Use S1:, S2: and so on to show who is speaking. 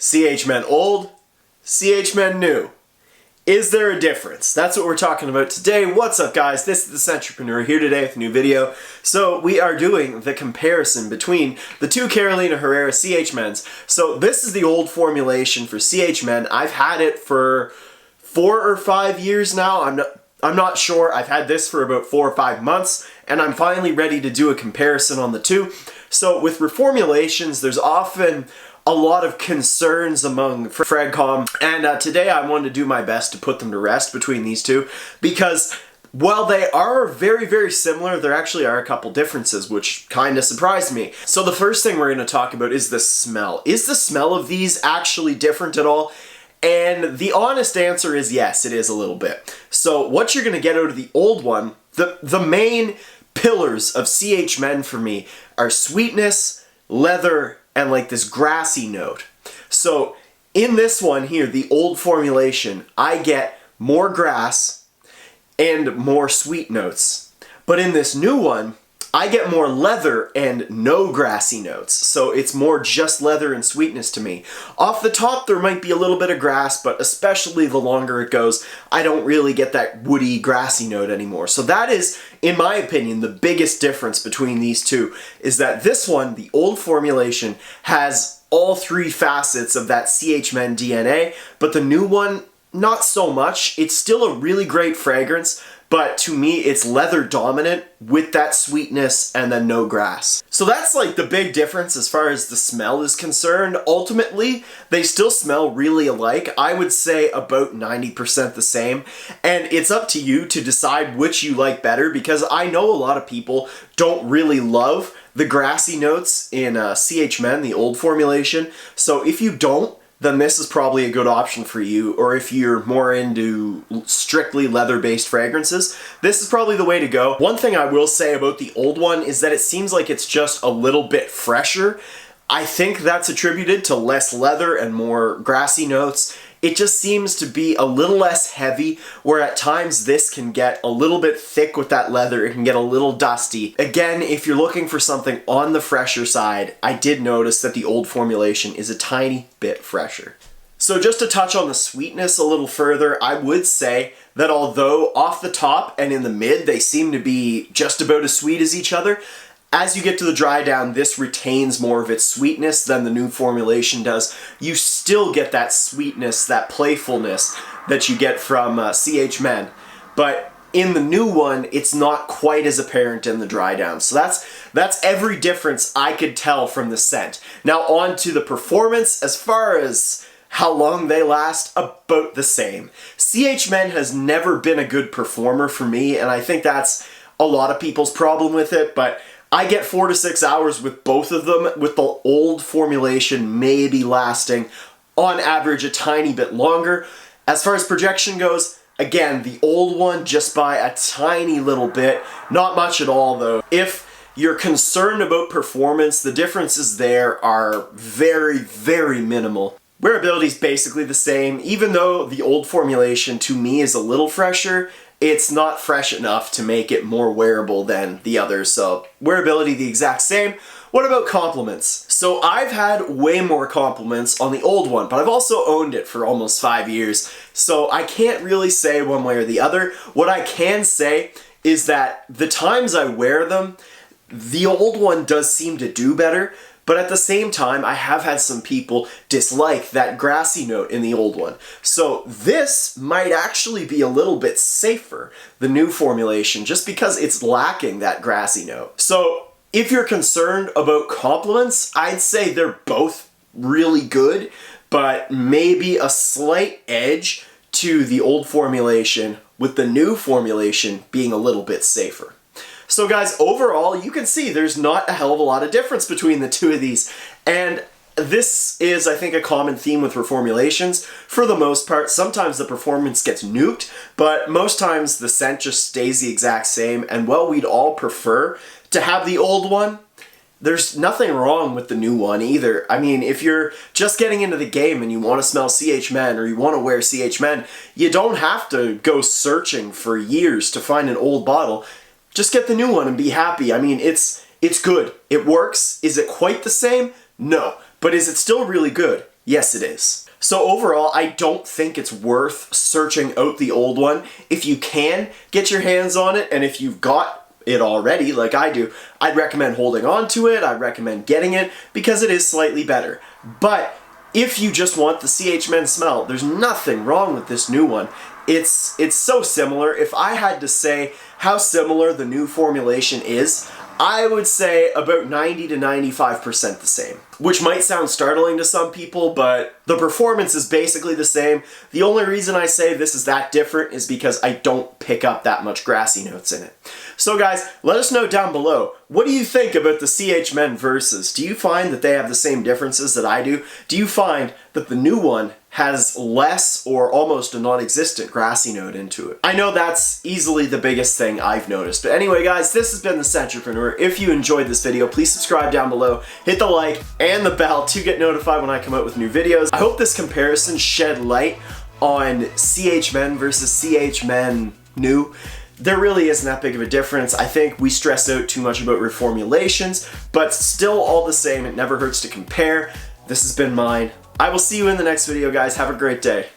S1: CH Men old, CH Men new. Is there a difference? That's what we're talking about today. What's up, guys? This is the Centrepreneur here today with a new video. So we are doing the comparison between the two Carolina Herrera CH Men's. So this is the old formulation for CH Men. I've had it for 4 or 5 years now. I'm not sure. I've had this for about 4 or 5 months, and I'm finally ready to do a comparison on the two. So with reformulations, there's often a lot of concerns among Fragcomm, and today I wanted to do my best to put them to rest between these two, because while they are very, very similar, there actually are a couple differences, which kind of surprised me. So the first thing we're going to talk about is the smell. Is the smell of these actually different at all? And the honest answer is yes, it is a little bit. So what you're going to get out of the old one, the main pillars of CH Men for me are sweetness, leather, and like this grassy note. So in this one here, the old formulation, I get more grass and more sweet notes. But in this new one, I get more leather and no grassy notes. So it's more just leather and sweetness to me. Off the top, there might be a little bit of grass, but especially the longer it goes, I don't really get that woody, grassy note anymore. So that is, in my opinion, the biggest difference between these two, is that this one, the old formulation, has all 3 facets of that CH Men DNA, but the new one, not so much. It's still a really great fragrance, but to me, it's leather dominant with that sweetness and then no grass. So that's like the big difference as far as the smell is concerned. Ultimately, they still smell really alike. I would say about 90% the same. And it's up to you to decide which you like better, because I know a lot of people don't really love the grassy notes in CH Men, the old formulation. So if you don't, then this is probably a good option for you. Or if you're more into strictly leather-based fragrances, this is probably the way to go. One thing I will say about the old one is that it seems like it's just a little bit fresher. I think that's attributed to less leather and more grassy notes. It just seems to be a little less heavy, where at times this can get a little bit thick with that leather. It can get a little dusty. Again, if you're looking for something on the fresher side, I did notice that the old formulation is a tiny bit fresher. So just to touch on the sweetness a little further, I would say that although off the top and in the mid, they seem to be just about as sweet as each other, as you get to the dry down, this retains more of its sweetness than the new formulation does. You still get that sweetness, that playfulness that you get from CH Men. But in the new one, it's not quite as apparent in the dry down. So that's every difference I could tell from the scent. Now on to the performance. As far as how long they last, about the same. CH Men has never been a good performer for me, and I think that's a lot of people's problem with it, but I get 4 to 6 hours with both of them, with the old formulation maybe lasting on average a tiny bit longer. As far as projection goes, again, the old one just by a tiny little bit, not much at all though. If you're concerned about performance, the differences there are very, very minimal. Wearability is basically the same, even though the old formulation to me is a little fresher. It's not fresh enough to make it more wearable than the others, so wearability the exact same. What about compliments? So I've had way more compliments on the old one, but I've also owned it for almost 5 years, so I can't really say one way or the other. What I can say is that the times I wear them, the old one does seem to do better, but at the same time, I have had some people dislike that grassy note in the old one. So this might actually be a little bit safer, the new formulation, just because it's lacking that grassy note. So if you're concerned about compliments, I'd say they're both really good, but maybe a slight edge to the old formulation, with the new formulation being a little bit safer. So guys, overall, you can see there's not a hell of a lot of difference between the two of these. And this is, I think, a common theme with reformulations. For the most part, sometimes the performance gets nuked, but most times the scent just stays the exact same. And while we'd all prefer to have the old one, there's nothing wrong with the new one either. I mean, if you're just getting into the game and you want to smell CH Men or you want to wear CH Men, you don't have to go searching for years to find an old bottle. Just get the new one and be happy. I mean, it's good. It works. Is it quite the same? No. But is it still really good? Yes, it is. So overall, I don't think it's worth searching out the old one. If you can get your hands on it, and if you've got it already, like I do, I'd recommend holding on to it. I'd recommend getting it because it is slightly better. But if you just want the CH Men smell, there's nothing wrong with this new one. It's so similar. If I had to say how similar the new formulation is, I would say about 90 to 95% the same. Which might sound startling to some people, but the performance is basically the same. The only reason I say this is that different is because I don't pick up that much grassy notes in it. So guys, let us know down below, what do you think about the CH Men versus? Do you find that they have the same differences that I do? Do you find that the new one has less or almost a non-existent grassy note into it? I know that's easily the biggest thing I've noticed. But anyway guys, this has been The Centrepreneur. If you enjoyed this video, please subscribe down below, hit the like and the bell to get notified when I come out with new videos. I hope this comparison shed light on CH Men versus CH Men New. There really isn't that big of a difference. I think we stress out too much about reformulations, but still all the same, it never hurts to compare. This has been mine. I will see you in the next video, guys. Have a great day.